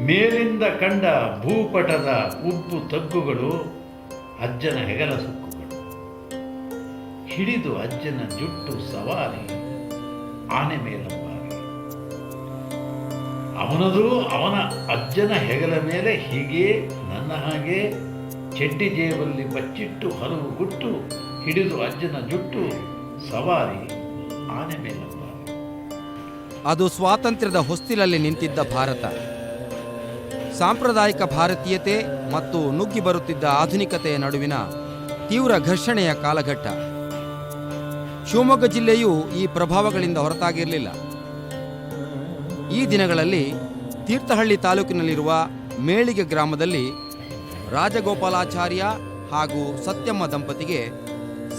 ಮೇಲಿಂದ ಕಂಡ ಭೂಪಟದ ಉಬ್ಬು ತಗ್ಗುಗಳು ಅಜ್ಜನ ಹೆಗಲ ಸುಕ್ಕುಗಳು. ಹಿಡಿದು ಅಜ್ಜನ ಜುಟ್ಟು ಸವಾರಿ ಆನೆ ಮೇಲಂಬಾರಿ. ಅವನದು ಅವನ ಅಜ್ಜನ ಹೆಗಲ ಮೇಲೆ ಹೀಗೆ ನನ್ನ ಹಾಗೆ ಚೆಡ್ಡಿ ಜೇಬಲ್ಲಿ ಬಚ್ಚಿಟ್ಟು ಹಲವು ಗುಟ್ಟು ಹಿಡಿದು ಅಜ್ಜನ ಜುಟ್ಟು ಸವಾರಿ ಆನೆ ಮೇಲಂಬಾರಿ. ಅದು ಸ್ವಾತಂತ್ರ್ಯದ ಹೊಸ್ತಿಲಲ್ಲಿ ನಿಂತಿದ್ದ ಭಾರತ. ಸಾಂಪ್ರದಾಯಿಕ ಭಾರತೀಯತೆ ಮತ್ತು ನುಗ್ಗಿ ಬರುತ್ತಿದ್ದ ಆಧುನಿಕತೆಯ ನಡುವಿನ ತೀವ್ರ ಘರ್ಷಣೆಯ ಕಾಲಘಟ್ಟ. ಶಿವಮೊಗ್ಗ ಜಿಲ್ಲೆಯೂ ಈ ಪ್ರಭಾವಗಳಿಂದ ಹೊರತಾಗಿರಲಿಲ್ಲ. ಈ ದಿನಗಳಲ್ಲಿ ತೀರ್ಥಹಳ್ಳಿ ತಾಲೂಕಿನಲ್ಲಿರುವ ಮೇಳಿಗೆ ಗ್ರಾಮದಲ್ಲಿ ರಾಜಗೋಪಾಲಾಚಾರ್ಯ ಹಾಗೂ ಸತ್ಯಮ್ಮ ದಂಪತಿಗೆ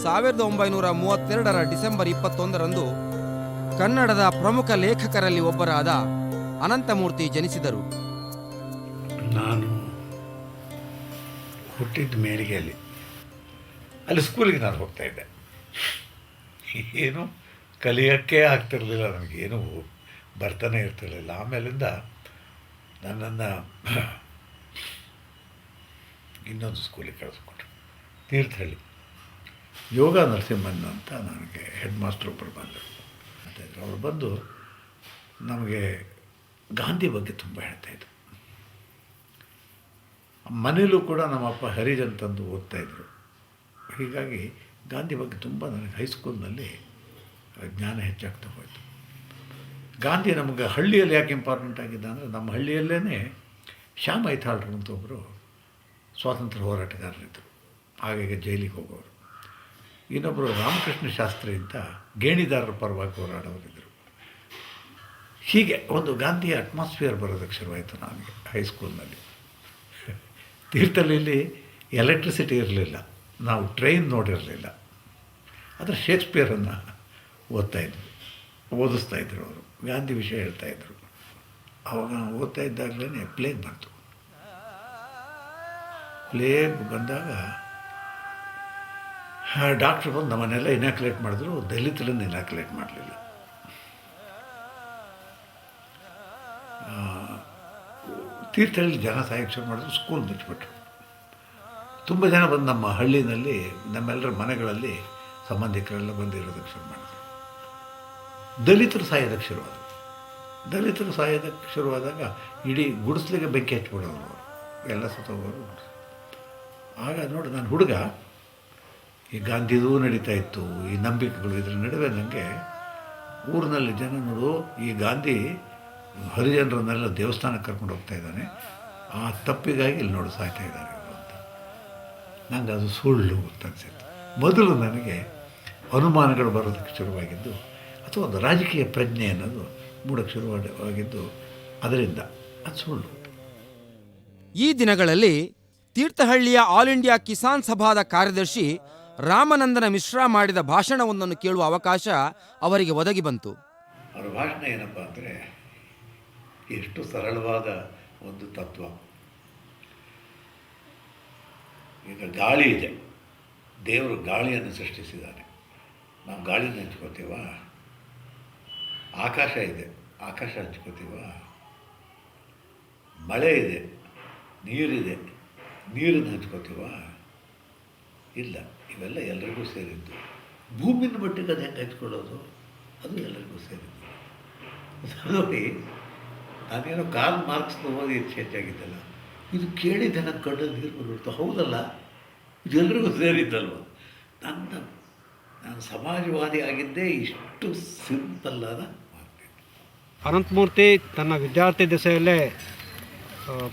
1932ರ ಡಿಸೆಂಬರ್ 21ರಂದು ಕನ್ನಡದ ಪ್ರಮುಖ ಲೇಖಕರಲ್ಲಿ ಒಬ್ಬರಾದ ಅನಂತಮೂರ್ತಿ ಜನಿಸಿದರು. ನಾನು ಹುಟ್ಟಿದ ಮೇಳಿಗೆಯಲ್ಲಿ, ಅಲ್ಲಿ ಸ್ಕೂಲಿಗೆ ನಾನು ಹೋಗ್ತಾ ಇದ್ದೆ. ಏನು ಕಲಿಯೋಕ್ಕೆ ಆಗ್ತಿರಲಿಲ್ಲ, ನನಗೇನು ಬರ್ತಾನೆ ಇರ್ತಿರಲಿಲ್ಲ. ಆಮೇಲಿಂದ ನನ್ನನ್ನು ಇನ್ನೊಂದು ಸ್ಕೂಲಿಗೆ ಕಳಿಸ್ಕೊಟ್ರು, ತೀರ್ಥಹಳ್ಳಿ. ಯೋಗ ನರಸಿಂಹನ್ ಅಂತ ನನಗೆ ಹೆಡ್ ಮಾಸ್ಟ್ರ್ ಒಬ್ಬರು ಬಂದರು. ಅವರು ಬಂದು ನಮಗೆ ಗಾಂಧಿ ಬಗ್ಗೆ ತುಂಬ ಹೇಳ್ತಾಯಿದ್ರು. ಮನೇಲೂ ಕೂಡ ನಮ್ಮಪ್ಪ ಹರಿಜನ್ ತಂದು ಓದ್ತಾಯಿದ್ರು. ಹೀಗಾಗಿ ಗಾಂಧಿ ಬಗ್ಗೆ ತುಂಬ ನನಗೆ ಹೈಸ್ಕೂಲ್ನಲ್ಲಿ ಜ್ಞಾನ ಹೆಚ್ಚಾಗ್ತಾ ಹೋಯಿತು. ಗಾಂಧಿ ನಮಗೆ ಹಳ್ಳಿಯಲ್ಲಿ ಯಾಕೆ ಇಂಪಾರ್ಟೆಂಟ್ ಆಗಿದ್ದ ಅಂದರೆ, ನಮ್ಮ ಹಳ್ಳಿಯಲ್ಲೇ ಶ್ಯಾಮ್ ಐತಾಳ್ರು ಅಂತ ಒಬ್ಬರು ಸ್ವಾತಂತ್ರ್ಯ ಹೋರಾಟಗಾರರಿದ್ದರು, ಹಾಗಾಗಿ ಜೈಲಿಗೆ ಹೋಗೋರು. ಇನ್ನೊಬ್ಬರು ರಾಮಕೃಷ್ಣ ಶಾಸ್ತ್ರಿ ಅಂತ ಗೇಣಿದಾರರ ಪರವಾಗಿ ಹೋರಾಡೋರಿದ್ದರು. ಹೀಗೆ ಒಂದು ಗಾಂಧಿಯ ಅಟ್ಮಾಸ್ಫಿಯರ್ ಬರೋದಕ್ಕೆ ಶುರುವಾಯಿತು ನನಗೆ ಹೈಸ್ಕೂಲ್ನಲ್ಲಿ. ತೀರ್ಥಹಳ್ಳಿಯಲ್ಲಿ ಎಲೆಕ್ಟ್ರಿಸಿಟಿ ಇರಲಿಲ್ಲ, ನಾವು ಟ್ರೈನ್ ನೋಡಿರಲಿಲ್ಲ. ಆದರೆ ಶೇಕ್ಸ್ಪಿಯರನ್ನು ಓದಿಸ್ತಾಯಿದ್ರು ಅವರು. ಗಾಂಧಿ ವಿಷಯ ಹೇಳ್ತಾಯಿದ್ರು. ಅವಾಗ ನಾವು ಓದ್ತಾ ಇದ್ದಾಗಲೇ ಪ್ಲೇಗ್ ಬಂತು. ಪ್ಲೇಗ್ ಬಂದಾಗ ಡಾಕ್ಟ್ರು ಬಂದು ನಮ್ಮನ್ನೆಲ್ಲ ಇನಾಕ್ಯುಲೇಟ್ ಮಾಡಿದ್ರು. ದಲಿತರನ್ನು ಇನಾಕ್ಯುಲೇಟ್ ಮಾಡಲಿಲ್ಲ. ತೀರ್ಥಹಳ್ಳಿ ಜನ ಸಾಯಕ್ಕೆ ಶುರು ಮಾಡಿದ್ರು. ಸ್ಕೂಲ್ ಮುಚ್ಚಿಬಿಟ್ರು. ತುಂಬ ಜನ ಬಂದು ನಮ್ಮ ಹಳ್ಳಿನಲ್ಲಿ ನಮ್ಮೆಲ್ಲರ ಮನೆಗಳಲ್ಲಿ ಸಂಬಂಧಿಕರೆಲ್ಲ ಬಂದಿರೋದಕ್ಕೆ ಶುರು ಮಾಡಿದ್ರು. ದಲಿತರು ಸಾಯೋದಕ್ಕೆ ಶುರುವಾದರು. ದಲಿತರು ಸಾಯೋದಕ್ಕೆ ಶುರುವಾದಾಗ ಇಡೀ ಗುಡಿಸ್ಲಿಗೆ ಬೆಂಕಿ ಹಚ್ಬಿಡೋರು ಅವರು, ಎಲ್ಲ ಸತ್ತೋಗೋರು. ಆಗ ನೋಡಿ, ನಾನು ಹುಡುಗ, ಈ ಗಾಂಧಿದೂ ನಡೀತಾ ಇತ್ತು, ಈ ನಂಬಿಕೆಗಳು. ಇದರ ನಡುವೆ ನನಗೆ ಊರಿನಲ್ಲಿ ಜನ ನೋಡು, ಈ ಗಾಂಧಿ ಹರಿಜನರನ್ನೆಲ್ಲ ದೇವಸ್ಥಾನಕ್ಕೆ ಕರ್ಕೊಂಡು ಹೋಗ್ತಾ ಇದ್ದಾನೆ, ಆ ತಪ್ಪಿಗಾಗಿ ಇಲ್ಲಿ ನೋಡಿ ಸಾಯ್ತಾ ಇದ್ದಾರೆ ಇವರು ಅಂತ. ನನಗೆ ಅದು ಸುಳ್ಳು ಅಂತ ಅನಿಸಿತ್ತು. ಮೊದಲು ನನಗೆ ಅನುಮಾನಗಳು ಬರೋದಕ್ಕೆ ಶುರುವಾಗಿದ್ದು, ಅಥವಾ ಒಂದು ರಾಜಕೀಯ ಪ್ರಜ್ಞೆ ಅನ್ನೋದು ಮೂಡಕ್ಕೆ ಶುರುವಾಗಿದ್ದು ಅದರಿಂದ. ಅದು ಸುಳ್ಳು. ಈ ದಿನಗಳಲ್ಲಿ ತೀರ್ಥಹಳ್ಳಿಯ ಆಲ್ ಇಂಡಿಯಾ ಕಿಸಾನ್ ಸಭಾದ ಕಾರ್ಯದರ್ಶಿ ರಾಮನಂದನ ಮಿಶ್ರಾ ಮಾಡಿದ ಭಾಷಣವೊಂದನ್ನು ಕೇಳುವ ಅವಕಾಶ ಅವರಿಗೆ ಒದಗಿ ಬಂತು. ಅವರ ಭಾಷಣ ಏನಪ್ಪ ಅಂದರೆ, ಎಷ್ಟು ಸರಳವಾದ ಒಂದು ತತ್ವ. ಈಗ ಗಾಳಿ ಇದೆ, ದೇವರು ಗಾಳಿಯನ್ನು ಸೃಷ್ಟಿಸಿದ್ದಾನೆ, ನಾವು ಗಾಳಿನ ಹಂಚ್ಕೋತೀವ. ಆಕಾಶ ಇದೆ, ಆಕಾಶ ಹಂಚ್ಕೋತೀವ. ಮಳೆ ಇದೆ, ನೀರಿದೆ, ನೀರನ್ನು ಹಂಚ್ಕೋತೀವ? ಇಲ್ಲ. ಇವೆಲ್ಲ ಎಲ್ಲರಿಗೂ ಸೇರಿದ್ದು. ಭೂಮಿನ ಮಟ್ಟಿಗೆ ಅದು ಹೆಂಗೆ ಹಂಚ್ಕೊಳ್ಳೋದು? ಅದು ಎಲ್ಲರಿಗೂ ಸೇರಿದ್ದು. ನೋಡಿ, ನಾನೇನೋ ಕಾರ್ಲ್ ಮಾರ್ಕ್ಸ್ನ ಓದಿ ಹೆಚ್ಚಾಗಿದ್ದಲ್ಲ, ಇದು ಕೇಳಿದ್ದೆ ನನ್ನ ಕಣ್ಣಲ್ಲಿ ನೀರು ಬಂದ್ಬಿಡ್ತು. ಹೌದಲ್ಲ, ಇದು ಎಲ್ಲರಿಗೂ ಸೇರಿದ್ದಲ್ವ. ನಾನು ಸಮಾಜವಾದಿ ಆಗಿದ್ದೇ ಇಷ್ಟು ಸಿಂಪಲ್ ಆದ ಮಾತು. ಅನಂತಮೂರ್ತಿ ತನ್ನ ವಿದ್ಯಾರ್ಥಿ ದಶೆಯಲ್ಲೇ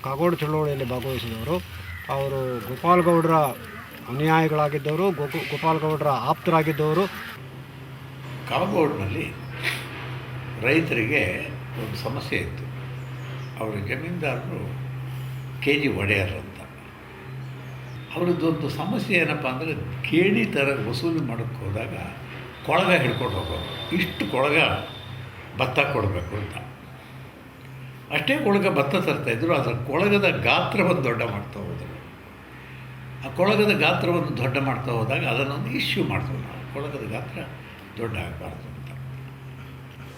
ಕಾಗೋಡು ಚಳವಳಿಯಲ್ಲಿ ಭಾಗವಹಿಸಿದವರು. ಅವರು ಗೋಪಾಲ್ ಗೌಡರ ಅನುಯಾಯಿಗಳಾಗಿದ್ದವರು, ಗೋಪಾಲ್ ಗೌಡರ ಆಪ್ತರಾಗಿದ್ದವರು. ಕಾಗೋಡಿನಲ್ಲಿ ರೈತರಿಗೆ ಒಂದು ಸಮಸ್ಯೆ ಇತ್ತು. ಅವರ ಜಮೀನ್ದಾರರು KG ಒಡೆಯರ್ ಅಂತ. ಅವರದ್ದೊಂದು ಸಮಸ್ಯೆ ಏನಪ್ಪ ಅಂದರೆ, ಕೇಳಿ ಥರ ವಸೂಲಿ ಮಾಡೋಕ್ಕೆ ಹೋದಾಗ ಕೊಳಗ ಹಿಡ್ಕೊಂಡು ಹೋಗೋರು. ಇಷ್ಟು ಕೊಳಗ ಭತ್ತ ಕೊಡಬೇಕು ಅಂತ. ಅಷ್ಟೇ ಕೊಳಗ ಭತ್ತ ತರ್ತಾಯಿದ್ರು. ಅದರ ಕೊಳಗದ ಗಾತ್ರವನ್ನು ದೊಡ್ಡ ಮಾಡ್ತಾ ಹೋದರು. ಆ ಕೊಳಗದ ಗಾತ್ರವನ್ನು ದೊಡ್ಡ ಮಾಡ್ತಾ ಹೋದಾಗ ಅದನ್ನೊಂದು ಇಶ್ಯೂ ಮಾಡ್ತೀವಿ ನಾವು, ಕೊಳಗದ ಗಾತ್ರ ದೊಡ್ಡ ಆಗಬಾರ್ದು ಅಂತ.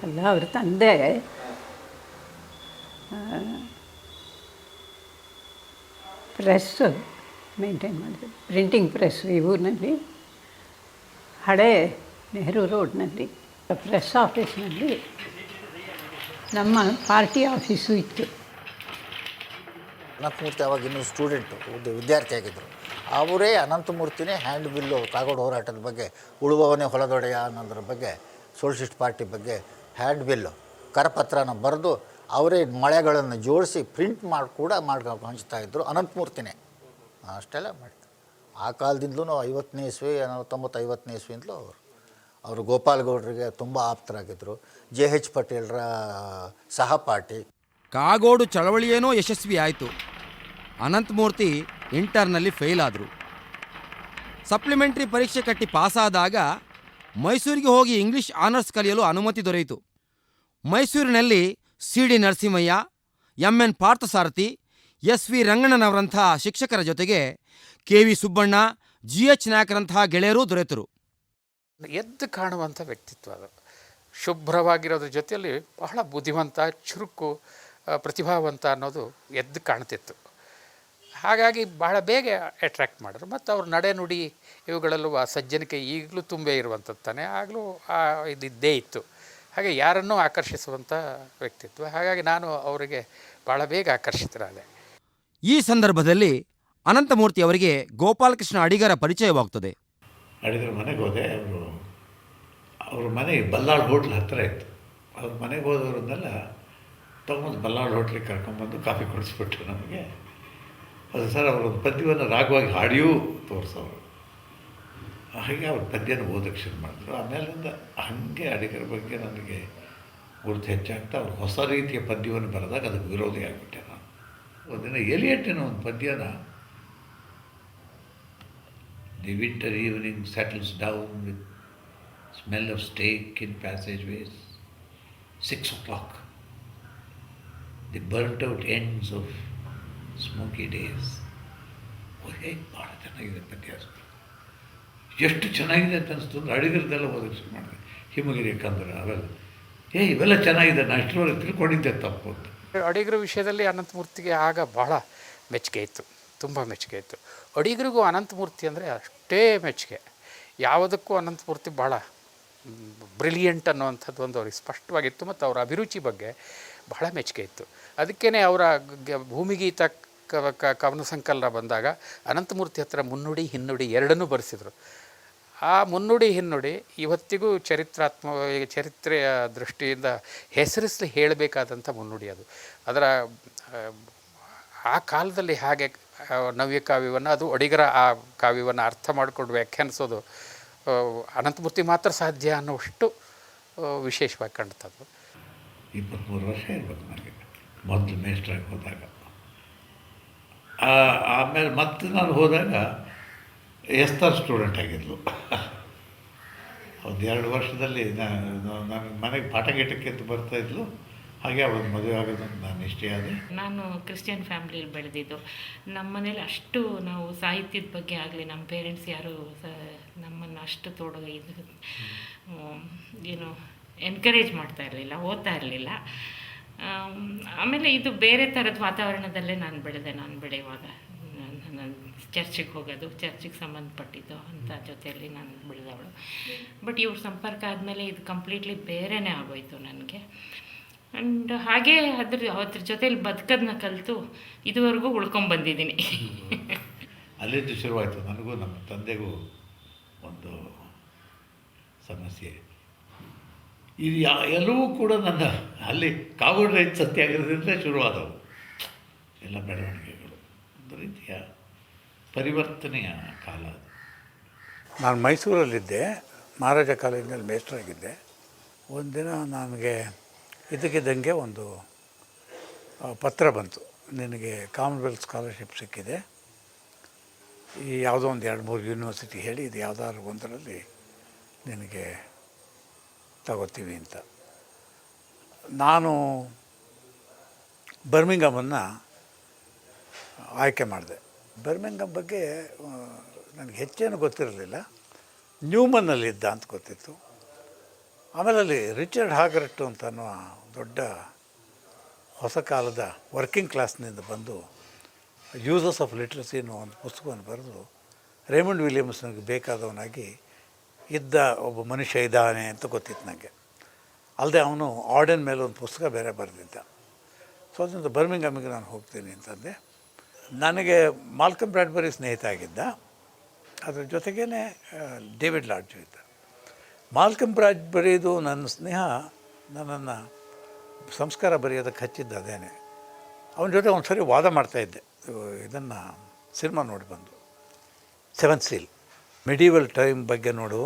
ಅಲ್ಲ, ಅವ್ರ ತಂದೆ ಪ್ರೆಸ್ ಮೇಂಟೈನ್ ಮಾಡಿದೆ, ಪ್ರಿಂಟಿಂಗ್ ಪ್ರೆಸ್ ಈ ಊರಿನಲ್ಲಿ, ಹಳೇ ನೆಹರು ರೋಡ್ನಲ್ಲಿ ಪ್ರೆಸ್ ಆಫೀಸ್ನಲ್ಲಿ ನಮ್ಮ ಪಾರ್ಟಿ ಆಫೀಸು ಇತ್ತು. ಅನಂತಮೂರ್ತಿ ಅವಾಗ ಇನ್ನೂ ಸ್ಟೂಡೆಂಟು, ವಿದ್ಯಾರ್ಥಿ ಆಗಿದ್ದರು. ಅವರೇ ಅನಂತಮೂರ್ತಿನೇ ಹ್ಯಾಂಡ್ ಬಿಲ್ಲು ಕಾಗೋಡು ಹೋರಾಟದ ಬಗ್ಗೆ, ಉಳುವವನೇ ಹೊಲದೊಡೆಯ ಅನ್ನೋದ್ರ ಬಗ್ಗೆ, ಸೋಷಲಿಸ್ಟ್ ಪಾರ್ಟಿ ಬಗ್ಗೆ ಹ್ಯಾಂಡ್ ಬಿಲ್ಲು ಕರಪತ್ರನ ಬರೆದು ಅವರೇ ಮಳೆಗಳನ್ನು ಜೋಡಿಸಿ ಪ್ರಿಂಟ್ ಮಾಡ್ಕೊಂಡು ಹಂಚ್ತಾಯಿದ್ರು ಅನಂತಮೂರ್ತಿನೇ. ಅಷ್ಟೆಲ್ಲ ಮಾಡ್ತಾರೆ. ಆ ಕಾಲದಿಂದಲೂ 50ನೇ ಇಸ್ವಿ 50ನೇ ಇಸ್ವಿಯಿಂದಲೂ ಅವರು ಗೋಪಾಲ್ ಗೌಡರಿಗೆ ತುಂಬ ಆಪ್ತರಾಗಿದ್ದರು. JH ಪಟೇಲ್ರ ಸಹಪಾಠಿ. ಕಾಗೋಡು ಚಳವಳಿಯೇನೋ ಯಶಸ್ವಿ ಆಯಿತು. ಅನಂತಮೂರ್ತಿ ಇಂಟರ್ನಲ್ಲಿ ಫೇಲ್ ಆದರು. ಸಪ್ಲಿಮೆಂಟ್ರಿ ಪರೀಕ್ಷೆ ಕಟ್ಟಿ ಪಾಸಾದಾಗ ಮೈಸೂರಿಗೆ ಹೋಗಿ ಇಂಗ್ಲಿಷ್ ಆನರ್ಸ್ ಕಲಿಯಲು ಅನುಮತಿ ದೊರೆಯಿತು. ಮೈಸೂರಿನಲ್ಲಿ CD Narasimhaiah, MN Parthasarathy, SV ರಂಗಣ್ಣನವರಂಥ ಶಿಕ್ಷಕರ ಜೊತೆಗೆ KV ಸುಬ್ಬಣ್ಣ, GH ನಾಯಕರಂತಹ ಗೆಳೆಯರೂ ದೊರೆತರು. ಎದ್ದು ಕಾಣುವಂಥ ವ್ಯಕ್ತಿತ್ವ ಅದು. ಶುಭ್ರವಾಗಿರೋದ್ರ ಜೊತೆಯಲ್ಲಿ ಬಹಳ ಬುದ್ಧಿವಂತ, ಚುರುಕು, ಪ್ರತಿಭಾವಂತ ಅನ್ನೋದು ಎದ್ದು ಕಾಣ್ತಿತ್ತು. ಹಾಗಾಗಿ ಬಹಳ ಬೇಗ ಅಟ್ರ್ಯಾಕ್ಟ್ ಮಾಡಿದ್ರು. ಮತ್ತು ಅವ್ರ ನಡೆನುಡಿ ಇವುಗಳಲ್ಲೂ ಆ ಸಜ್ಜನಿಕೆ ಈಗಲೂ ತುಂಬೇ ಇರುವಂಥದ್ದು ತಾನೆ, ಆಗಲೂ ಇದ್ದೇ ಇತ್ತು. ಹಾಗೆ ಯಾರನ್ನೂ ಆಕರ್ಷಿಸುವಂಥ ವ್ಯಕ್ತಿತ್ವ. ಹಾಗಾಗಿ ನಾನು ಅವರಿಗೆ ಭಾಳ ಬೇಗ ಆಕರ್ಷಿತರಾದೆ. ಈ ಸಂದರ್ಭದಲ್ಲಿ ಅನಂತಮೂರ್ತಿ ಅವರಿಗೆ ಗೋಪಾಲಕೃಷ್ಣ ಅಡಿಗರ ಪರಿಚಯವಾಗ್ತದೆ. ಅಡಿಗರ ಮನೆಗೆ ಹೋದೆ. ಅವ್ರ ಮನೆ ಬಲ್ಲಾಳ್ ಹೋಟ್ಲ್ ಹತ್ತಿರ ಇತ್ತು. ಅವ್ರ ಮನೆಗೆ ಹೋದವ್ರನ್ನೆಲ್ಲ ತೊಗೊಂಡು ಬಲ್ಲಾಳ್ ಹೋಟ್ಲಿಗೆ ಕರ್ಕೊಂಬಂದು ಕಾಫಿ ಕೊಡಿಸ್ಬಿಟ್ರು ನಮಗೆ. ಅದು ಸರ್ ಅವರೊಂದು ಪದ್ಯವನ್ನು ರಾಗವಾಗಿ ಹಾಡಿಯೂ ತೋರಿಸೋರು. ಹಾಗೆ ಅವ್ರ ಪದ್ಯನ ಓದಕ್ಕೆ ಶುರು ಮಾಡಿದ್ರು. ಆಮೇಲಿಂದ ಹಾಗೆ ಅಡಿಗರ ಬಗ್ಗೆ ನನಗೆ ಗುರುತು ಹೆಚ್ಚಾಗ್ತಾ ಅವ್ರು ಹೊಸ ರೀತಿಯ ಪದ್ಯವನ್ನು ಬರೆದಾಗ ಅದಕ್ಕೆ ವಿರೋಧಿ ಆಗಿಬಿಟ್ಟೆ ನಾನು. ಒಂದಿನ ಎಲಿಯಟ್ಟಿನ ಒಂದು ಪದ್ಯನ, the winter evening settles down with smell of steak in passageways, 6 o'clock, the burnt out ends of smoky days. ಭಾಳ ಚೆನ್ನಾಗಿದೆ ಪದ್ಯ. ಎಷ್ಟು ಚೆನ್ನಾಗಿದೆ ಅಂತ ಅನಿಸ್ತು ಅಂದರೆ ಅಡಿಗರದೆಲ್ಲ ಓದಕ್ಕೆ ಶುರು ಮಾಡಿದೆ. ಹಿಮಗಿರಿ ಕಂದ್ರೆ ಅವೆಲ್ಲ ಇವೆಲ್ಲ ಚೆನ್ನಾಗಿದೆ, ನಾನು ಇಷ್ಟರವರೆಗೆ ತಿಳ್ಕೊಂಡಿದ್ದೆ ತಪ್ಪು ಅಂತ. ಅಡಿಗರ ವಿಷಯದಲ್ಲಿ ಅನಂತಮೂರ್ತಿಗೆ ಆಗ ಬಹಳ ಮೆಚ್ಚುಗೆ ಇತ್ತು, ತುಂಬ ಮೆಚ್ಚುಗೆ ಇತ್ತು. ಅಡಿಗರಿಗೂ ಅನಂತಮೂರ್ತಿ ಅಂದರೆ ಅಷ್ಟೇ ಮೆಚ್ಚುಗೆ. ಯಾವುದಕ್ಕೂ ಅನಂತಮೂರ್ತಿ ಭಾಳ ಬ್ರಿಲಿಯಂಟ್ ಅನ್ನುವಂಥದ್ದು ಒಂದು ಅವ್ರಿಗೆ ಸ್ಪಷ್ಟವಾಗಿತ್ತು. ಮತ್ತು ಅವರ ಅಭಿರುಚಿ ಬಗ್ಗೆ ಬಹಳ ಮೆಚ್ಚುಗೆ ಇತ್ತು. ಅದಕ್ಕೇ ಅವರ ಭೂಮಿಗೀತ ಕವನ ಸಂಕಲನ ಬಂದಾಗ ಅನಂತಮೂರ್ತಿ ಹತ್ರ ಮುನ್ನುಡಿ ಹಿನ್ನುಡಿ ಎರಡನ್ನೂ ಬರೆಸಿದರು. ಆ ಮುನ್ನುಡಿ ಹಿನ್ನುಡಿ ಇವತ್ತಿಗೂ ಚರಿತ್ರೆಯ ದೃಷ್ಟಿಯಿಂದ ಹೆಸರಿಸಲಿ ಹೇಳಬೇಕಾದಂಥ ಮುನ್ನುಡಿ ಅದು. ಅದರ ಆ ಕಾಲದಲ್ಲಿ ಹಾಗೆ ನವ್ಯ ಕಾವ್ಯವನ್ನು, ಅದು ಅಡಿಗರ ಆ ಕಾವ್ಯವನ್ನು ಅರ್ಥ ಮಾಡಿಕೊಂಡು ವ್ಯಾಖ್ಯಾನಿಸೋದು ಅನಂತಮೂರ್ತಿ ಮಾತ್ರ ಸಾಧ್ಯ ಅನ್ನೋಷ್ಟು ವಿಶೇಷವಾಗಿ ಕಾಣ್ತದ್ದು. 23 ವರ್ಷ ಇರ್ಬೇಕು ನನಗೆ ಮೊದಲು ಮೇಸ್ಟ್ರಾಗಿ ಹೋದಾಗ. ಆಮೇಲೆ ಮತ್ತೆ ನಾನು ಹೋದಾಗ ಎಸ್ತಾರ್ ಸ್ಟೂಡೆಂಟ್ ಆಗಿದ್ಲು. ಒಂದು 2 ವರ್ಷದಲ್ಲಿ ನನ್ನ ಮನೆಗೆ ಪಾಠ ಗೀಟಕ್ಕೆ ಅಂತ ಬರ್ತಾಯಿದ್ಲು. ಹಾಗೆ ಅವಳು ಮದುವೆ ಆಗೋದಂತ ನಾನು ನಿಶ್ಚಯ ಆದೆ. ನಾನು ಕ್ರಿಶ್ಚಿಯನ್ ಫ್ಯಾಮ್ಲಿಯಲ್ಲಿ ಬೆಳೆದಿದ್ದು. ನಮ್ಮ ಮನೇಲಿ ಅಷ್ಟು ನಾವು ಸಾಹಿತ್ಯದ ಬಗ್ಗೆ ಆಗಲಿ, ನಮ್ಮ ಪೇರೆಂಟ್ಸ್ ಯಾರು ನಮ್ಮನ್ನು ಅಷ್ಟು ಏನು ಎನ್ಕರೇಜ್ ಮಾಡ್ತಾ ಇರಲಿಲ್ಲ, ಓದ್ತಾ ಇರಲಿಲ್ಲ. ಆಮೇಲೆ ಇದು ಬೇರೆ ಥರದ ವಾತಾವರಣದಲ್ಲೇ ನಾನು ಬೆಳೆಯುವಾಗ ನಾನು ಚರ್ಚಿಗೆ ಹೋಗೋದು, ಚರ್ಚಿಗೆ ಸಂಬಂಧಪಟ್ಟಿದ್ದು ಅಂಥ ಜೊತೆಯಲ್ಲಿ ನಾನು ಬೆಳೆದವಳು. ಬಟ್ ಇವ್ರ ಸಂಪರ್ಕ ಆದಮೇಲೆ ಇದು ಕಂಪ್ಲೀಟ್ಲಿ ಬೇರೆಯೇ ಆಗೋಯ್ತು ನನಗೆ. ಆ್ಯಂಡ್ ಹಾಗೇ ಅದ್ರ ಜೊತೇಲಿ ಬದುಕೋದನ್ನ ಕಲಿತು ಇದುವರೆಗೂ ಉಳ್ಕೊಂಬಂದಿದ್ದೀನಿ. ಅಲ್ಲಿಂದ ಶುರುವಾಯಿತು ನನಗೂ ನಮ್ಮ ತಂದೆಗೂ ಒಂದು ಸಮಸ್ಯೆ. ಇದು ಎಲ್ಲವೂ ಕೂಡ ನನ್ನ ಅಲ್ಲಿ ಕಾಗೋಡು ರೈತ ಸತ್ಯಾಗ್ರಹದಿಂದ ಶುರುವಾದವು ಎಲ್ಲ ಬೆಳವಣಿಗೆಗಳು. ಒಂದು ರೀತಿಯ ಪರಿವರ್ತನೆಯ ಕಾಲ ಅದು. ನಾನು ಮೈಸೂರಲ್ಲಿದ್ದೆ, ಮಹಾರಾಜ ಕಾಲೇಜಿನಲ್ಲಿ ಮೇಸ್ಟ್ರಾಗಿದ್ದೆ. ಒಂದಿನ ನನಗೆ ಇದಕ್ಕಿದ್ದಂಗೆ ಒಂದು ಪತ್ರ ಬಂತು, ನಿನಗೆ ಕಾಮನ್ವೆಲ್ತ್ ಸ್ಕಾಲರ್ಶಿಪ್ ಸಿಕ್ಕಿದೆ, ಈ ಯಾವುದೋ ಒಂದು 2-3 ಯೂನಿವರ್ಸಿಟಿ ಹೇಳಿ ಇದು ಯಾವುದಾದ್ರು ಒಂದರಲ್ಲಿ ನಿನಗೆ ತಗೋತೀವಿ ಅಂತ. ನಾನು ಬರ್ಮಿಂಗಮನ್ನು ಆಯ್ಕೆ ಮಾಡಿದೆ. ಬರ್ಮಿಂಗಮ್ ಬಗ್ಗೆ ನನಗೆ ಹೆಚ್ಚೇನು ಗೊತ್ತಿರಲಿಲ್ಲ, ನ್ಯೂಮನ್ನಲ್ಲಿದ್ದ ಅಂತ ಗೊತ್ತಿತ್ತು. ಆಮೇಲೆ ಅಲ್ಲಿ ರಿಚರ್ಡ್ ಹಾಗರಟ್ಟು ಅಂತ ಅನ್ನುವ ದೊಡ್ಡ ಹೊಸ ಕಾಲದ ವರ್ಕಿಂಗ್ ಕ್ಲಾಸ್ನಿಂದ ಬಂದು ಯೂಸಸ್ ಆಫ್ ಲಿಟ್ರಸಿ ಅನ್ನೋ ಒಂದು ಪುಸ್ತಕವನ್ನು ಬರೆದು ರೇಮಂಡ್ ವಿಲಿಯಮ್ಸ್ನಿಗೆ ಬೇಕಾದವನಾಗಿ ಇದ್ದ ಒಬ್ಬ ಮನುಷ್ಯ ಇದ್ದಾನೆ ಅಂತ ಗೊತ್ತಿತ್ತು ನನಗೆ. ಅಲ್ಲದೆ ಅವನು ಆರ್ಡನ್ ಮೇಲೆ ಒಂದು ಪುಸ್ತಕ ಬೇರೆ ಬರೆದಿದ್ದ. ಸೊ ಅದರಿಂದ ಬರ್ಮಿಂಗಮ್ಮಿಗೆ ನಾನು ಹೋಗ್ತೀನಿ ಅಂತಂದೆ. ನನಗೆ ಮಾಲ್ಕಮ್ ಬ್ರಾಡ್ಬರಿ ಸ್ನೇಹಿತ ಆಗಿದ್ದ, ಅದ್ರ ಜೊತೆಗೇ ಡೇವಿಡ್ ಲಾಡ್ಜು ಇದ್ದ. ಮಾಲ್ಕಮ್ ಬ್ರಾಡ್ಬರಿದು ನನ್ನ ಸ್ನೇಹ ನನ್ನನ್ನು ಸಂಸ್ಕಾರ ಬರೆಯೋದಕ್ಕೆ ಹಚ್ಚಿದ್ದು ಅದೇನೆ. ಅವನ ಜೊತೆ ಒಂದು ಸರಿ ವಾದ ಮಾಡ್ತಾಯಿದ್ದೆ. ಇದನ್ನು ಸಿನಿಮಾ ನೋಡಿ ಬಂದು, ಸೆವೆಂತ್ ಸೀಲ್ ಮೆಡೀವಲ್ ಟೈಮ್ ಬಗ್ಗೆ ನೋಡು,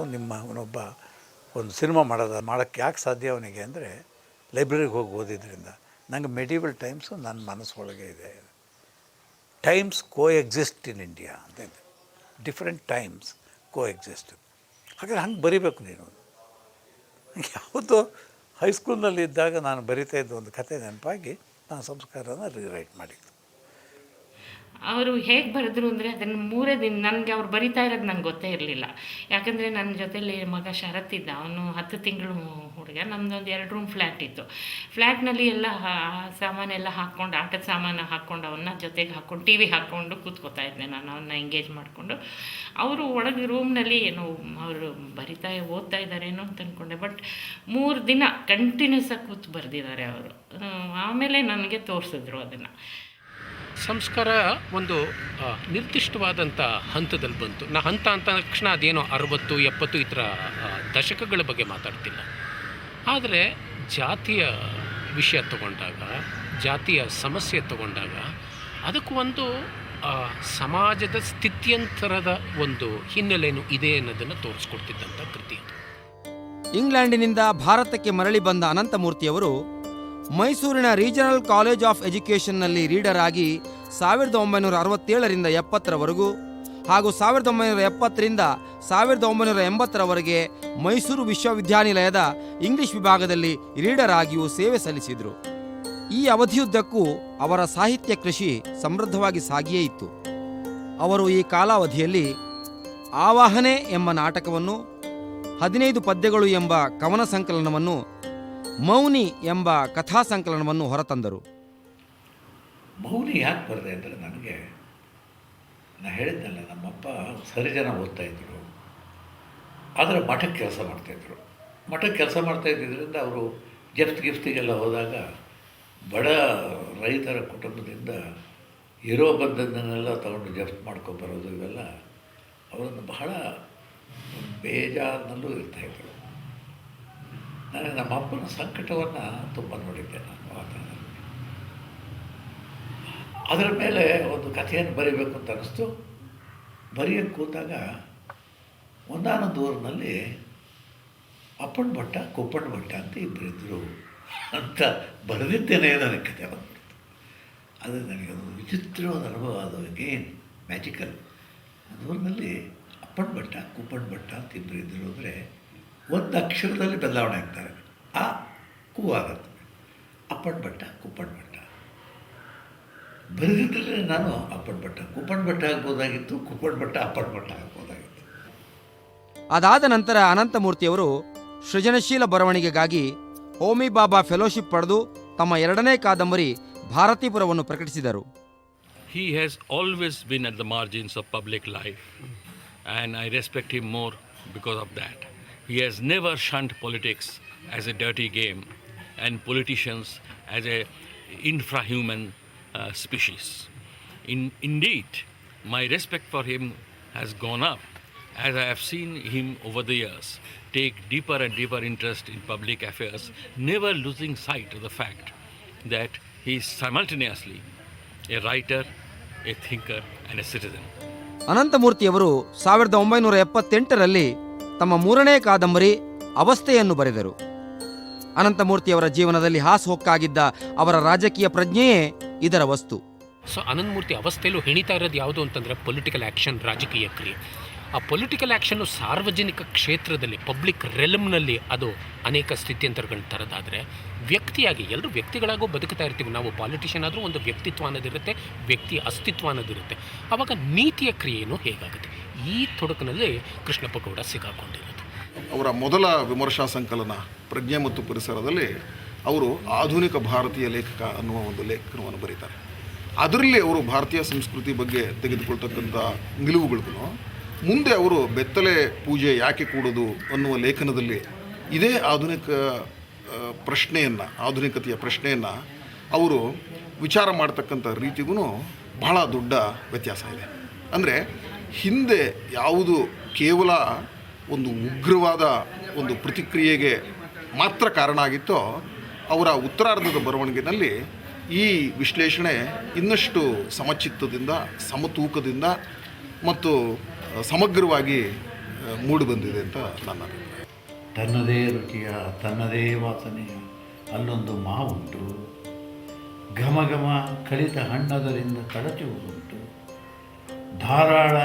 ಅವನೊಬ್ಬ ಒಂದು ಸಿನಿಮಾ ಮಾಡೋಕ್ಕೆ ಯಾಕೆ ಸಾಧ್ಯ ಅವನಿಗೆ ಅಂದರೆ ಲೈಬ್ರರಿಗೆ ಹೋಗಿ ಓದಿದ್ರಿಂದ. ನನಗೆ ಮೆಡೀವಲ್ ಟೈಮ್ಸು ನನ್ನ ಮನಸ್ಸೊಳಗೆ ಇದೆ. Times coexist in India ಅಂತ ಇದೆ. Different times coexist. ಹಾಗಾದ್ರೆ ಹಂಗೆ ಬರೀಬೇಕು ನೀನು. ಯಾವುದೋ ಹೈಸ್ಕೂಲ್ನಲ್ಲಿ ಇದ್ದಾಗ ನಾನು ಬರಿತಾ ಇದ್ದ ಒಂದು ಕತೆ ನೆನಪಾಗಿ ನಾನು ಸಂಸ್ಕಾರನ ರೀರೈಟ್ ಮಾಡಿದ್ದು. ಅವರು ಹೇಗೆ ಬರೆದ್ರು ಅಂದರೆ ಅದನ್ನು 3 ದಿನ ನನಗೆ ಅವ್ರು ಬರಿತಾ ಇರೋದು ನಂಗೆ ಗೊತ್ತೇ ಇರಲಿಲ್ಲ. ಯಾಕಂದರೆ ನನ್ನ ಜೊತೆಲಿ ಮಗ ಶರತ್ ಇದ್ದ, ಅವನು 10 ತಿಂಗಳು ಹುಡುಗ. ನಮ್ಮದೊಂದು 2 ರೂಮ್ ಫ್ಲ್ಯಾಟ್ ಇತ್ತು. ಫ್ಲ್ಯಾಟ್ನಲ್ಲಿ ಎಲ್ಲ ಸಾಮಾನೆಲ್ಲ ಹಾಕ್ಕೊಂಡು, ಆಟದ ಸಾಮಾನು ಹಾಕ್ಕೊಂಡು ಅವನ್ನ ಜೊತೆಗೆ ಹಾಕ್ಕೊಂಡು ಟಿ ವಿ ಹಾಕ್ಕೊಂಡು ಕೂತ್ಕೋತಾ ಇದ್ದೆ ನಾನು, ಅವನ್ನ ಎಂಗೇಜ್ ಮಾಡಿಕೊಂಡು. ಅವರು ಒಳಗೆ ರೂಮ್ನಲ್ಲಿ ಏನೋ ಅವರು ಓದ್ತಾ ಇದ್ದಾರೇನೋ ಅಂತ ಅಂದ್ಕೊಂಡೆ. ಬಟ್ 3 ದಿನ ಕಂಟಿನ್ಯೂಸ್ ಆಗಿ ಕೂತು ಬರೆದಿದ್ದಾರೆ ಅವರು. ಆಮೇಲೆ ನನಗೆ ತೋರಿಸಿದ್ರು ಅದನ್ನು. ಸಂಸ್ಕಾರ ಒಂದು ನಿರ್ದಿಷ್ಟವಾದಂಥ ಹಂತದಲ್ಲಿ ಬಂತು. ಹಂತ ಅಂತ ತಕ್ಷಣ ಅದೇನೋ 60, 70 ಈ ಥರ ದಶಕಗಳ ಬಗ್ಗೆ ಮಾತಾಡ್ತಿಲ್ಲ. ಆದರೆ ಜಾತಿಯ ವಿಷಯ ತಗೊಂಡಾಗ, ಜಾತಿಯ ಸಮಸ್ಯೆ ತಗೊಂಡಾಗ ಅದಕ್ಕೂ ಒಂದು ಸಮಾಜದ ಸ್ಥಿತ್ಯಂತರದ ಒಂದು ಹಿನ್ನೆಲೆಯೂ ಇದೆ ಅನ್ನೋದನ್ನು ತೋರಿಸ್ಕೊಡ್ತಿದ್ದಂಥ ಕೃತಿ ಅದು. ಇಂಗ್ಲೆಂಡಿನಿಂದ ಭಾರತಕ್ಕೆ ಮರಳಿ ಬಂದ ಅನಂತಮೂರ್ತಿಯವರು ಮೈಸೂರಿನ ರೀಜನಲ್ ಕಾಲೇಜ್ ಆಫ್ ಎಜುಕೇಷನ್ನಲ್ಲಿ ರೀಡರ್ ಆಗಿ 1967ರಿಂದ 70ರವರೆಗೂ ಹಾಗೂ 1970ರಿಂದ 1980ರವರೆಗೆ ಮೈಸೂರು ವಿಶ್ವವಿದ್ಯಾನಿಲಯದ ಇಂಗ್ಲಿಷ್ ವಿಭಾಗದಲ್ಲಿ ರೀಡರ್ ಆಗಿಯೂ ಸೇವೆ ಸಲ್ಲಿಸಿದರು. ಈ ಅವಧಿಯುದ್ದಕ್ಕೂ ಅವರ ಸಾಹಿತ್ಯ ಕೃಷಿ ಸಮೃದ್ಧವಾಗಿ ಸಾಗಿಯೇ ಇತ್ತು. ಅವರು ಈ ಕಾಲಾವಧಿಯಲ್ಲಿ ಆವಾಹನೆ ಎಂಬ ನಾಟಕವನ್ನು, 15 ಪದ್ಯಗಳು ಎಂಬ ಕವನ ಸಂಕಲನವನ್ನು, ಮೌನಿ ಎಂಬ ಕಥಾ ಸಂಕಲನವನ್ನು ಹೊರತಂದರು. ಮೌನಿ ಯಾಕೆ ಬರದೆ ಅಂದರೆ ನಾನು ಹೇಳಿದ್ನಲ್ಲ, ನಮ್ಮಪ್ಪ ಸರಿಜನ ಓದ್ತಾಯಿದ್ರು, ಆದರೆ ಮಠಕ್ಕೆ ಕೆಲಸ ಮಾಡ್ತಾಯಿದ್ರು. ಮಠಕ್ಕೆ ಕೆಲಸ ಮಾಡ್ತಾಯಿದ್ದರಿಂದ ಅವರು ಗಿಫ್ಟಿಗೆಲ್ಲ ಹೋದಾಗ ಬಡ ರೈತರ ಕುಟುಂಬದಿಂದ ಇರೋ ಬಂದದ್ದನ್ನೆಲ್ಲ ತಗೊಂಡು ಜಪ್ತ್ ಮಾಡ್ಕೊಬರೋದು, ಇವೆಲ್ಲ ಅವರನ್ನು ಬಹಳ ಬೇಜಾರಿನಲ್ಲೂ ಇರ್ತಾಯಿದ್ರು. ನನಗೆ ನಮ್ಮ ಅಪ್ಪನ ಸಂಕಟವನ್ನು ತುಂಬ ನೋಡಿದ್ದೆ ನಾನು ವಾತಾವರಣ. ಅದರ ಮೇಲೆ ಒಂದು ಕಥೆಯನ್ನು ಬರೀಬೇಕು ಅಂತ ಅನ್ನಿಸ್ತು. ಬರೆಯೋಕ್ಕೆ ಕೂತಾಗ ಒಂದಾನೊಂದು ಊರಿನಲ್ಲಿ ಅಪ್ಪಣ್ಣ ಭಟ್ಟ, ಕುಪ್ಪಣ್ಣ ಭಟ್ಟ ಅಂತ ಇಬ್ಬರಿದ್ದರು ಅಂತ ಬರೆದಿದ್ದೇನೆ. ನನಗೆ ಕಥೆ ಬಂದ್ಬಿಡ್ತು. ಅದು ನನಗೆ ಒಂದು ವಿಚಿತ್ರವಾದ ಅನುಭವ. ಅದು ಅಗೇನ್ ಮ್ಯಾಜಿಕಲ್. ಒಂದು ಊರಿನಲ್ಲಿ ಅಪ್ಪಣ್ಣ ಭಟ್ಟ, ಕುಪ್ಪಣ್ಣ ಭಟ್ಟ ಅಂತ ಇಬ್ಬರಿದ್ದರು ಅಂದರೆ ಒಂದು ಅಕ್ಷರದಲ್ಲಿ ಬದಲಾವಣೆ ಆಗ್ತಾರೆ. ಆ ಕೂ ಆಗುತ್ತೆ. ಅಪ್ಪಣ್ಣ ಭಟ್ಟ, ಕುಪ್ಪಣ್ಣ ಭಟ್ಟ. ಬರೆದಿದ್ದರೆ ನಾನು ಅಪ್ಪಣ್ಣ ಭಟ್ಟ, ಕುಪ್ಪಣ್ಣ ಭಟ್ಟ ಆಗ್ಬೋದಾಗಿತ್ತು, ಕುಪ್ಪಣ್ಣ ಭಟ್ಟ ಅಪ್ಪಣ್ಣ ಭಟ್ಟ ಆಗ್ಬೋದಾಗಿತ್ತು. ಅದಾದ ನಂತರ ಅನಂತಮೂರ್ತಿಯವರು ಸೃಜನಶೀಲ ಬರವಣಿಗೆಗಾಗಿ ಹೋಮಿ ಬಾಬಾ ಫೆಲೋಶಿಪ್ ಪಡೆದು ತಮ್ಮ 2ನೇ ಕಾದಂಬರಿ ಭಾರತೀಪುರವನ್ನು ಪ್ರಕಟಿಸಿದರು. He has always been at the margins of public life, and I respect him more because of that. He has never shunned politics as a dirty game and politicians as a infrahuman species. Indeed, my respect for him has gone up as I have seen him over the years take deeper and deeper interest in public affairs, never losing sight of the fact that he is simultaneously a writer, a thinker and a citizen. ಅನಂತಮೂರ್ತಿಯವರು 1978ರಲ್ಲಿ ತಮ್ಮ 3ನೇ ಕಾದಂಬರಿ ಅವಸ್ಥೆಯನ್ನು ಬರೆದರು. ಅನಂತಮೂರ್ತಿಯವರ ಜೀವನದಲ್ಲಿ ಹಾಸುಹೊಕ್ಕಾಗಿದ್ದ ಅವರ ರಾಜಕೀಯ ಪ್ರಜ್ಞೆಯೇ ಇದರ ವಸ್ತು. So Ananthamurthy ಅವಸ್ಥೆಯಲ್ಲೂ ಹೆಣಿತಾ ಇರೋದು ಯಾವುದು ಅಂತಂದರೆ ಪೊಲಿಟಿಕಲ್ ಆ್ಯಕ್ಷನ್, ರಾಜಕೀಯ ಕ್ರಿಯೆ. ಆ ಪೊಲಿಟಿಕಲ್ ಆ್ಯಕ್ಷನ್ನು ಸಾರ್ವಜನಿಕ ಕ್ಷೇತ್ರದಲ್ಲಿ, ಪಬ್ಲಿಕ್ ರೆಲಮ್ನಲ್ಲಿ ಅದು ಅನೇಕ ಸ್ಥಿತ್ಯಂತರಗಳನ್ನ ತರೋದಾದರೆ, ವ್ಯಕ್ತಿಯಾಗಿ ಎಲ್ಲರೂ ವ್ಯಕ್ತಿಗಳಾಗೂ ಬದುಕ್ತಾ ಇರ್ತೀವಿ ನಾವು. ಪಾಲಿಟಿಷಿಯನ್ ಆದರೂ ಒಂದು ವ್ಯಕ್ತಿತ್ವ ಅನ್ನೋದಿರುತ್ತೆ, ವ್ಯಕ್ತಿ ಅಸ್ತಿತ್ವ ಅನ್ನೋದಿರುತ್ತೆ. ಆವಾಗ ನೀತಿಯ ಕ್ರಿಯೆಯೂ ಹೇಗಾಗುತ್ತೆ? ಈ ತೊಡಕಿನಲ್ಲಿ ಕೃಷ್ಣಪ್ಪ ಗೌಡ ಸಿಗಾಕೊಂಡಿರೋದು. ಅವರ ಮೊದಲ ವಿಮರ್ಶಾ ಸಂಕಲನ ಪ್ರಜ್ಞೆ ಮತ್ತು ಪರಿಸರದಲ್ಲಿ ಅವರು ಆಧುನಿಕ ಭಾರತೀಯ ಲೇಖಕ ಅನ್ನುವ ಒಂದು ಲೇಖನವನ್ನು ಬರೀತಾರೆ. ಅದರಲ್ಲಿ ಅವರು ಭಾರತೀಯ ಸಂಸ್ಕೃತಿ ಬಗ್ಗೆ ತೆಗೆದುಕೊಳ್ತಕ್ಕಂಥ ನಿಲುವುಗಳಿಗೂ ಮುಂದೆ ಅವರು ಬೆತ್ತಲೆ ಪೂಜೆ ಯಾಕೆ ಕೂಡೋದು ಅನ್ನುವ ಲೇಖನದಲ್ಲಿ ಇದೇ ಆಧುನಿಕತೆಯ ಪ್ರಶ್ನೆಯನ್ನು ಅವರು ವಿಚಾರ ಮಾಡ್ತಕ್ಕಂಥ ರೀತಿಗೂ ಬಹಳ ದೊಡ್ಡ ವ್ಯತ್ಯಾಸ ಇದೆ. ಅಂದರೆ ಹಿಂದೆ ಯಾವುದು ಕೇವಲ ಒಂದು ಉಗ್ರವಾದ ಒಂದು ಪ್ರತಿಕ್ರಿಯೆಗೆ ಮಾತ್ರ ಕಾರಣ ಆಗಿತ್ತೋ ಅವರ ಉತ್ತರಾರ್ಧದ ಬರವಣಿಗೆಯಲ್ಲಿ ಈ ವಿಶ್ಲೇಷಣೆ ಇನ್ನಷ್ಟು ಸಮಚಿತ್ತದಿಂದ, ಸಮತೂಕದಿಂದ ಮತ್ತು ಸಮಗ್ರವಾಗಿ ಮೂಡಿಬಂದಿದೆ ಅಂತ ನನ್ನ ಅಭಿಪ್ರಾಯ. ತನ್ನದೇ ರುಚಿಯ, ತನ್ನದೇ ವಾಸನೆಯ ಅಲ್ಲೊಂದು ಮಾವುಂಟು, ಘಮ ಘಮ ಕಳಿತ ಹಣ್ಣದರಿಂದ ಕಳಚುವುದುಂಟು, ಧಾರಾಳ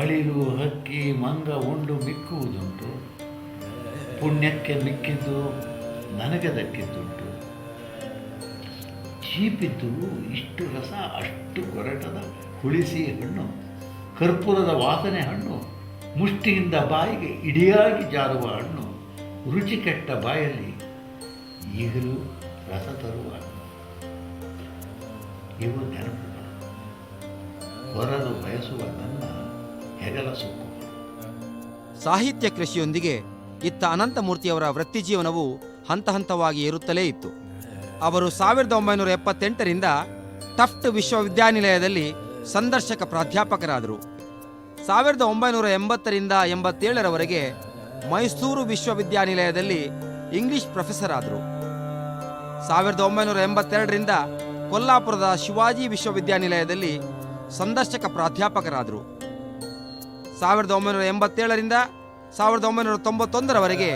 ಅಳಿಲು ಹಕ್ಕಿ ಮಂಗ ಉಂಡು ಮಿಕ್ಕುವುದುಂಟು, ಪುಣ್ಯಕ್ಕೆ ಮಿಕ್ಕಿದ್ದು ನನಗೆ ದಕ್ಕಿದ್ದುಂಟು, ಚೀಪಿದ್ದು ಇಷ್ಟು ರಸ ಅಷ್ಟು ಕೊರಟದ ಹುಳಿಸಿ ಹಣ್ಣು, ಕರ್ಪೂರದ ವಾಸನೆ ಹಣ್ಣು, ಮುಷ್ಟಿಯಿಂದ ಬಾಯಿಗೆ ಇಡಿಯಾಗಿ ಜಾರುವ ಹಣ್ಣು, ರುಚಿ ಕೆಟ್ಟ ಬಾಯಲ್ಲಿ ಈಗಲೂ ರಸ ತರುವ ಹಣ್ಣು. ಇವು ನೆನಪುಗಳು, ಹೊರಲು ಬಯಸುವ ನನ್ನ ಹೆಗಲ ಸುಕ್ಕು. ಸಾಹಿತ್ಯ ಕೃಷಿಯೊಂದಿಗೆ ಇತ್ತ ಅನಂತಮೂರ್ತಿಯವರ ವೃತ್ತಿಜೀವನವು ಹಂತ ಹಂತವಾಗಿ ಏರುತ್ತಲೇ ಇತ್ತು. ಅವರು 1978ರಿಂದ ಟಫ್ಟ್ ವಿಶ್ವವಿದ್ಯಾನಿಲಯದಲ್ಲಿ ಸಂದರ್ಶಕ ಪ್ರಾಧ್ಯಾಪಕರಾದರು. 1980ರಿಂದ 87ರವರೆಗೆ ಮೈಸೂರು ವಿಶ್ವವಿದ್ಯಾನಿಲಯದಲ್ಲಿ ಇಂಗ್ಲಿಷ್ ಪ್ರೊಫೆಸರ್ ಆದರು. 1982ರಿಂದ ಕೊಲ್ಲಾಪುರದ ಶಿವಾಜಿ ವಿಶ್ವವಿದ್ಯಾನಿಲಯದಲ್ಲಿ ಸಂದರ್ಶಕ ಪ್ರಾಧ್ಯಾಪಕರಾದರು. 1987ರಿಂದ 1991ರವರೆಗೆ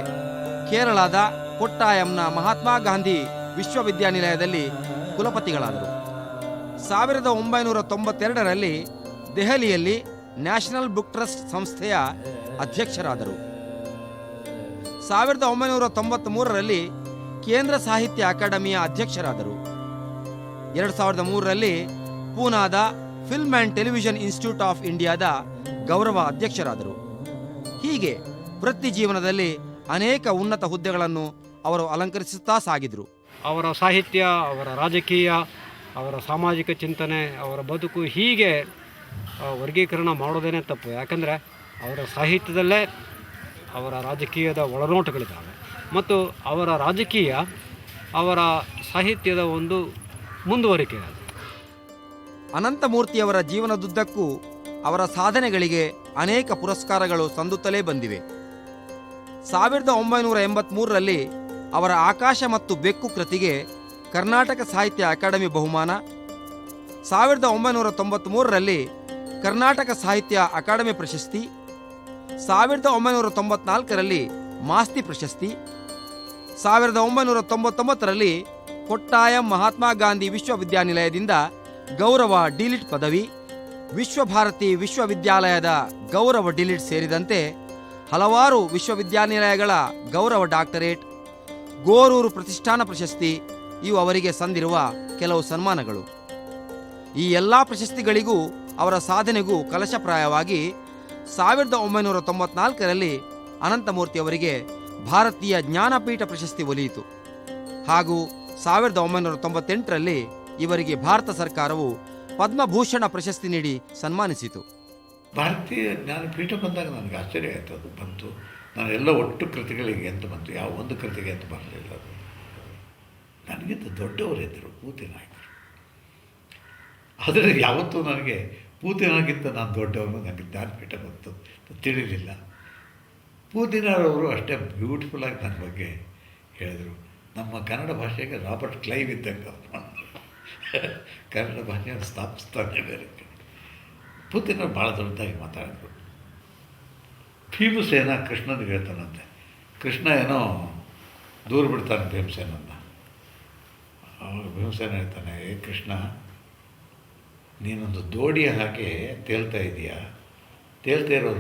ಕೇರಳದ ಕೊಟ್ಟಾಯಂನ ಮಹಾತ್ಮ ಗಾಂಧಿ ವಿಶ್ವವಿದ್ಯಾನಿಲಯದಲ್ಲಿ ಕುಲಪತಿಗಳಾದರು. 1992ರಲ್ಲಿ ದೆಹಲಿಯಲ್ಲಿ ನ್ಯಾಷನಲ್ ಬುಕ್ ಟ್ರಸ್ಟ್ ಸಂಸ್ಥೆಯ ಅಧ್ಯಕ್ಷರಾದರು. 1993ರಲ್ಲಿ ಕೇಂದ್ರ ಸಾಹಿತ್ಯ ಅಕಾಡೆಮಿಯ ಅಧ್ಯಕ್ಷರಾದರು. 2003ರಲ್ಲಿ ಪೂನಾದ film and television institute of ಇಂಡಿಯಾದ ಗೌರವ ಅಧ್ಯಕ್ಷರಾದರು. ಹೀಗೆ ವೃತ್ತಿ ಜೀವನದಲ್ಲಿ ಅನೇಕ ಉನ್ನತ ಹುದ್ದೆಗಳನ್ನು ಅವರು ಅಲಂಕರಿಸುತ್ತಾ ಸಾಗಿದರು. ಅವರ ಸಾಹಿತ್ಯ, ಅವರ ರಾಜಕೀಯ, ಅವರ ಸಾಮಾಜಿಕ ಚಿಂತನೆ, ಅವರ ಬದುಕು ಹೀಗೆ ವರ್ಗೀಕರಣ ಮಾಡೋದೇನೆ ತಪ್ಪು. ಯಾಕಂದರೆ ಅವರ ಸಾಹಿತ್ಯದಲ್ಲೇ ಅವರ ರಾಜಕೀಯದ ಒಳನೋಟಗಳಿದ್ದಾವೆ ಮತ್ತು ಅವರ ರಾಜಕೀಯ ಅವರ ಸಾಹಿತ್ಯದ ಒಂದು ಮುಂದುವರಿಕೆ. ಅನಂತಮೂರ್ತಿಯವರ ಜೀವನದುದ್ದಕ್ಕೂ ಅವರ ಸಾಧನೆಗಳಿಗೆ ಅನೇಕ ಪುರಸ್ಕಾರಗಳು ಸಂದುತ್ತಲೇ ಬಂದಿವೆ. 1983ರಲ್ಲಿ ಅವರ ಆಕಾಶ ಮತ್ತು ಬೆಕ್ಕು ಕೃತಿಗೆ ಕರ್ನಾಟಕ ಸಾಹಿತ್ಯ ಅಕಾಡೆಮಿ ಬಹುಮಾನ, 1993ರಲ್ಲಿ ಕರ್ನಾಟಕ ಸಾಹಿತ್ಯ ಅಕಾಡೆಮಿ ಪ್ರಶಸ್ತಿ, 1994ರಲ್ಲಿ ಮಾಸ್ತಿ ಪ್ರಶಸ್ತಿ, 1999ರಲ್ಲಿ ಕೊಟ್ಟಾಯಂ ಮಹಾತ್ಮ ಗಾಂಧಿ ವಿಶ್ವವಿದ್ಯಾನಿಲಯದಿಂದ ಗೌರವ ಡಿಲಿಟ್ ಪದವಿ, ವಿಶ್ವಭಾರತಿ ವಿಶ್ವವಿದ್ಯಾಲಯದ ಗೌರವ ಡಿಲಿಟ್ ಸೇರಿದಂತೆ ಹಲವಾರು ವಿಶ್ವವಿದ್ಯಾನಿಲಯಗಳ ಗೌರವ ಡಾಕ್ಟರೇಟ್, ಗೋರೂರು ಪ್ರತಿಷ್ಠಾನ ಪ್ರಶಸ್ತಿ ಇವು ಅವರಿಗೆ ಸಂದಿರುವ ಕೆಲವು ಸನ್ಮಾನಗಳು. ಈ ಎಲ್ಲ ಪ್ರಶಸ್ತಿಗಳಿಗೂ ಅವರ ಸಾಧನೆಗೂ ಕಲಶಪ್ರಾಯವಾಗಿ 1994ರಲ್ಲಿ ಅನಂತಮೂರ್ತಿಯವರಿಗೆ ಭಾರತೀಯ ಜ್ಞಾನಪೀಠ ಪ್ರಶಸ್ತಿ ಒಲಿಯಿತು. ಹಾಗೂ 1998ರಲ್ಲಿ ಇವರಿಗೆ ಭಾರತ ಸರ್ಕಾರವು ಪದ್ಮಭೂಷಣ ಪ್ರಶಸ್ತಿ ನೀಡಿ ಸನ್ಮಾನಿಸಿತು. ಭಾರತೀಯ ಜ್ಞಾನಪೀಠ ಬಂದಾಗ ನನಗೆ ಆಶ್ಚರ್ಯ ಆಯಿತು. ಅದು ಬಂತು, ನಾನು ಎಲ್ಲ ಒಟ್ಟು ಕೃತಿಗಳಿಗೆ ಅಂತ ಬಂತು, ಯಾವ ಒಂದು ಕೃತಿಗೆ ಅಂತ ಬರಲಿಲ್ಲ. ಅದು ನನಗಿಂತ ದೊಡ್ಡವರಿದ್ದರು, ಪೂತಿನಾಯಕರು. ಆದರೆ ಯಾವತ್ತೂ ನನಗೆ ಪೂತಿನಾಗಿಂತ ನಾನು ದೊಡ್ಡವನು ನನಗೆ ಜ್ಞಾನಪೀಠ ಬಂತು ತಿಳಿಲಿಲ್ಲ. ಪೂತಿನವರು ಅಷ್ಟೇ ಬ್ಯೂಟಿಫುಲ್ಲಾಗಿ ನನ್ನ ಬಗ್ಗೆ ಹೇಳಿದರು. ನಮ್ಮ ಕನ್ನಡ ಭಾಷೆಗೆ ರಾಬರ್ಟ್ ಕ್ಲೈವ್ ಇದ್ದಂಗೆ ಅವನು ಕನ್ನಡ ಭಾಷೆಯನ್ನು ಸ್ಥಾಪಿಸ್ತಾನೆ ಬೇರೆ. ಪೂತಿನವ್ರು ಭಾಳ ದೊಡ್ಡದಾಗಿ ಮಾತಾಡಿದ್ರು. ಭೀಮಸೇನ ಕೃಷ್ಣನಿಗೆ ಹೇಳ್ತಾನಂತೆ. ಕೃಷ್ಣ ಏನೋ ದೂರ ಬಿಡ್ತಾನೆ ಭೀಮಸೇನನ್ನು. ಅವಾಗ ಭೀಮಸೇನ ಹೇಳ್ತಾನೆ, ಏ ಕೃಷ್ಣ, ನೀನೊಂದು ದೋಡಿಯ ಹಾಗೆ ತೇಲ್ತಾ ಇದೆಯಾ, ತೇಲ್ತಾ ಇರೋ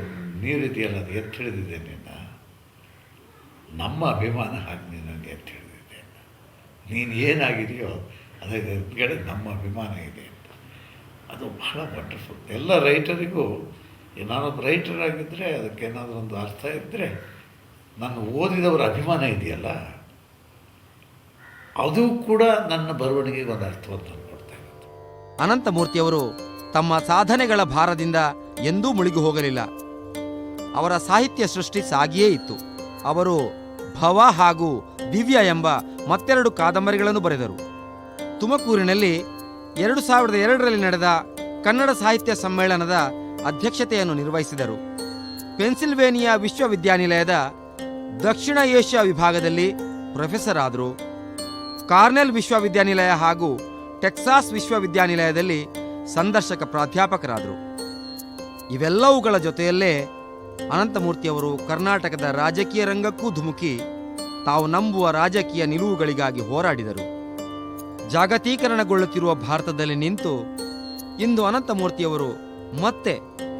ನೀರಿದೆಯಲ್ಲ, ಅದು ಎತ್ತು ಹಿಡಿದಿದೆ ನಿನ್ನ. ನಮ್ಮ ಅಭಿಮಾನ ಹಾಗೆ ನೀನು ನನಗೆ ಎತ್ತು ಹಿಡಿದಿದೆ. ನೀನು ಏನಾಗಿದೆಯೋ ಅದಕ್ಕೆ ನಮ್ಮ ಅಭಿಮಾನ ಇದೆ ಅಂತ. ಅದು ಬಹಳ ವಂಡರ್ಫುಲ್. ಎಲ್ಲ ರೈಟರಿಗೂ, ನಾನೊಬ್ಬ ರೈಟರ್ ಆಗಿದ್ದರೆ ಅದಕ್ಕೆ ಏನಾದರೂ ಒಂದು ಅರ್ಥ ಇದ್ದರೆ, ನಾನು ಓದಿದವರ ಅಭಿಮಾನ ಇದೆಯಲ್ಲ, ಅದು ಕೂಡ ನನ್ನ ಬರವಣಿಗೆಗೆ ಒಂದು ಅರ್ಥವನ್ನು ತಂದು ಕೊಡ್ತಾ ಇರುತ್ತೆ. ಅನಂತಮೂರ್ತಿಯವರು ತಮ್ಮ ಸಾಧನೆಗಳ ಭಾರದಿಂದ ಎಂದೂ ಮುಳುಗಿ ಹೋಗಲಿಲ್ಲ. ಅವರ ಸಾಹಿತ್ಯ ಸೃಷ್ಟಿ ಸಾಗಿಯೇ ಇತ್ತು. ಅವರು ಭವ ಹಾಗೂ ದಿವ್ಯ ಎಂಬ ಮತ್ತೆರಡು ಕಾದಂಬರಿಗಳನ್ನು ಬರೆದರು. ತುಮಕೂರಿನಲ್ಲಿ 2002ರಲ್ಲಿ ನಡೆದ ಕನ್ನಡ ಸಾಹಿತ್ಯ ಸಮ್ಮೇಳನದ ಅಧ್ಯಕ್ಷತೆಯನ್ನು ನಿರ್ವಹಿಸಿದರು. ಪೆನ್ಸಿಲ್ವೇನಿಯಾ ವಿಶ್ವವಿದ್ಯಾನಿಲಯದ ದಕ್ಷಿಣ ಏಷ್ಯಾ ವಿಭಾಗದಲ್ಲಿ ಪ್ರೊಫೆಸರ್ ಆದರು. ಕಾರ್ನೆಲ್ ವಿಶ್ವವಿದ್ಯಾನಿಲಯ ಹಾಗೂ ಟೆಕ್ಸಾಸ್ ವಿಶ್ವವಿದ್ಯಾನಿಲಯದಲ್ಲಿ ಸಂದರ್ಶಕ ಪ್ರಾಧ್ಯಾಪಕರಾದರು. ಇವೆಲ್ಲವುಗಳ ಜೊತೆಯಲ್ಲೇ ಅನಂತಮೂರ್ತಿಯವರು ಕರ್ನಾಟಕದ ರಾಜಕೀಯ ರಂಗಕ್ಕೂ ಧುಮುಕಿ ತಾವು ನಂಬುವ ರಾಜಕೀಯ ನಿಲುವುಗಳಿಗಾಗಿ ಹೋರಾಡಿದರು. ಜಾಗತೀಕರಣಗೊಳ್ಳುತ್ತಿರುವ ಭಾರತದಲ್ಲಿ ನಿಂತು ಇಂದು ಅನಂತಮೂರ್ತಿಯವರು ಮತ್ತೆ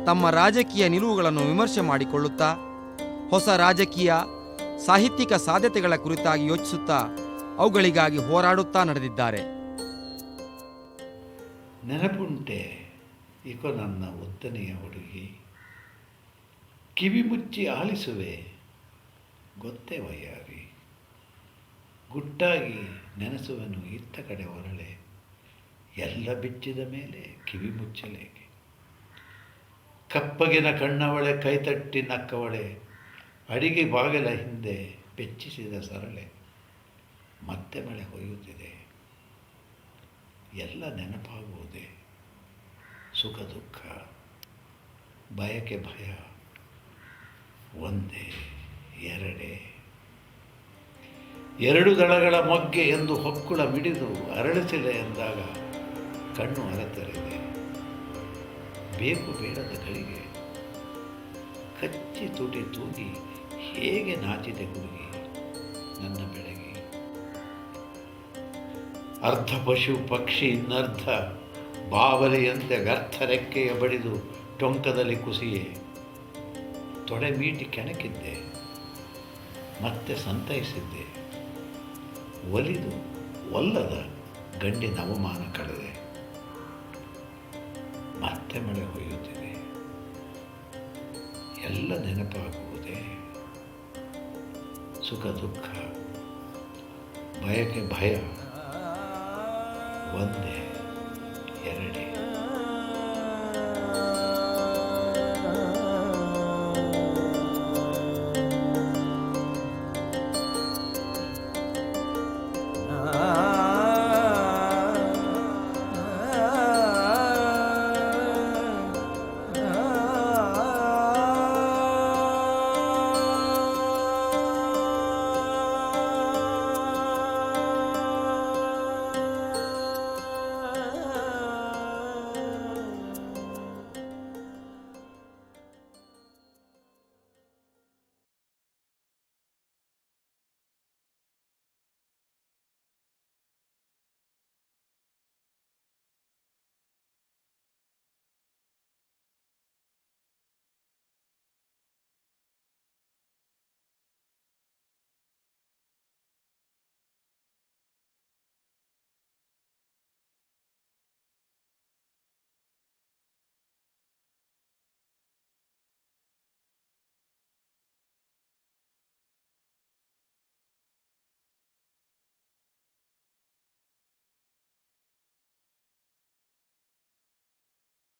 ತಮ್ಮ ರಾಜಕೀಯ ನಿಲುವುಗಳನ್ನು ವಿಮರ್ಶೆ ಮಾಡಿಕೊಳ್ಳುತ್ತಾ ಹೊಸ ರಾಜಕೀಯ ಸಾಹಿತ್ಯಿಕ ಸಾಧ್ಯತೆಗಳ ಕುರಿತಾಗಿ ಯೋಚಿಸುತ್ತಾ ಅವುಗಳಿಗಾಗಿ ಹೋರಾಡುತ್ತಾ ನಡೆದಿದ್ದಾರೆ. ನೆನಪುಂಟೆ ಇಕೋ ನನ್ನ ಒತ್ತನೆಯ ಹುಡುಗಿ, ಕಿವಿ ಮುಚ್ಚಿ ಆಲಿಸುವೆ ಗೊತ್ತೇ ವಯ್ಯಾರಿ, ಗುಟ್ಟಾಗಿ ನೆನೆಸುವನು ಇತ್ತ ಕಡೆ ಹೊರಳೆ, ಎಲ್ಲ ಬಿಚ್ಚಿದ ಮೇಲೆ ಕಿವಿ ಮುಚ್ಚಲೇಕೆ, ಕಪ್ಪಗಿನ ಕಣ್ಣವಳೆ ಕೈತಟ್ಟಿ ನಕ್ಕವಳೆ, ಅಡಿಗೆ ಬಾಗಿಲ ಹಿಂದೆ ಬೆಚ್ಚಿಸಿದ ಸರಳೆ, ಮತ್ತೆ ಮಳೆ ಹೊಯ್ಯುತ್ತಿದೆ, ಎಲ್ಲ ನೆನಪಾಗುವುದೇ, ಸುಖ ದುಃಖ ಬಯಕೆ ಭಯ ಒಂದೇ ಎರಡೇ, ಎರಡು ದಳಗಳ ಮೊಗ್ಗೆ ಎಂದು ಹೊಕ್ಕುಳ ಮಿಡಿದು ಅರಳಿಸಿದೆ ಎಂದಾಗ ಕಣ್ಣು ಅರತರಿದೆ, ಬೇಕು ಬೇಡದ ಗಳಿಗೆ ಕಚ್ಚಿ ತುಟಿ ತೂಗಿ ಹೇಗೆ ನಾಚಿದೆ ಹುಡುಗಿ ನನ್ನ ಬೆಳಗಿ, ಅರ್ಧ ಪಶು ಪಕ್ಷಿ ಇನ್ನರ್ಧ ಬಾವಲಿಯಂತೆ ವ್ಯರ್ಥ ರೆಕ್ಕೆಯ ಬಡಿದು ಟೊಂಕದಲ್ಲಿ ಕುಸಿಯೇ, ತೊಡೆ ಮೀಟಿ ಕೆಣಕಿದ್ದೆ ಮತ್ತೆ ಸಂತೈಸಿದ್ದೆ, ಒಲಿದು ಒಲ್ಲದ ಗಂಡಿನ ಅವಮಾನ ಕಳೆದೆ, ಮತ್ತೆ ಮಳೆ ಹೊಯ್ಯುತ್ತಿದೆ, ಎಲ್ಲ ನೆನಪಾಗುವುದೇ, ಸುಖ ದುಃಖ ಬಯಕೆ ಭಯ ಒಂದೇ ಎರಡೇ.